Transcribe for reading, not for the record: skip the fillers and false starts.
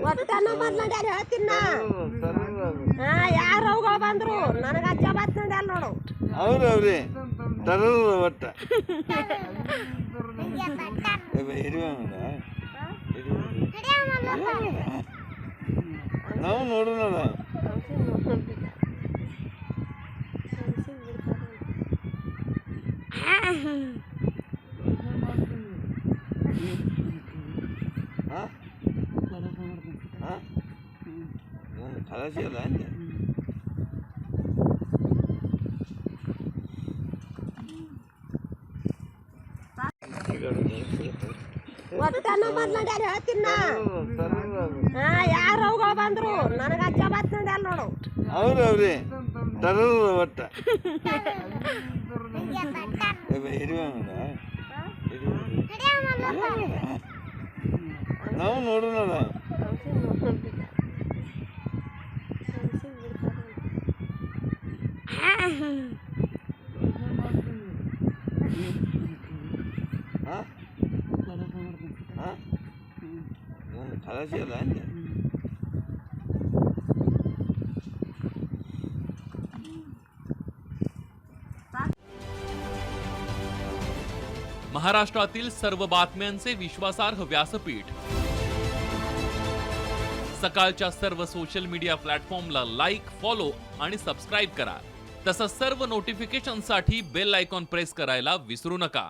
ಒಟ್ಟನ ಮೊದ್ಲು ನಡ್ಯಾರ ಹೇಳ್ತೀನಿ ನಾ. ಯಾರು ಅವುಗಳು ಬಂದ್ರು ನನಗೆ ಅಜ್ಜ ಬಾತ್ ನಡ್ಯಾರ ನೋಡು. ಅವ್ರವ್ರಿ ತರೋರು ಒಟ್ಟ ನಾವು ನೋಡೋಣ. ಕಲಸಿ ಅಲ್ಲ ಒಟ್ಟನ ಮೊದ್ಲು ನಡ್ಯಾರ ಹೇಳ್ತೀನಿ ನಾ. ಯಾರು ಅವುಗಳು ಬಂದ್ರು ನನಗೆ ಅಜ್ಜ ಬಾತ್ ನಡ್ಯಾರ ನೋಡು. ಅವ್ರವ್ರಿ ತರೋರು ಒಟ್ಟ ನಾವು ನೋಡೋಣ. ಕಲಸಿ ಅಲ್ಲ महाराष्ट्रातील सर्व बातम्यांचे विश्वासार्ह व्यासपीठ. सकाळच्या सर्व सोशल मीडिया प्लॅटफॉर्मला लाईक, फॉलो आणि सबस्क्राईब करा. तसंच सर्व नोटिफिकेशनसाठी बेल आयकॉन प्रेस करायला विसरू नका.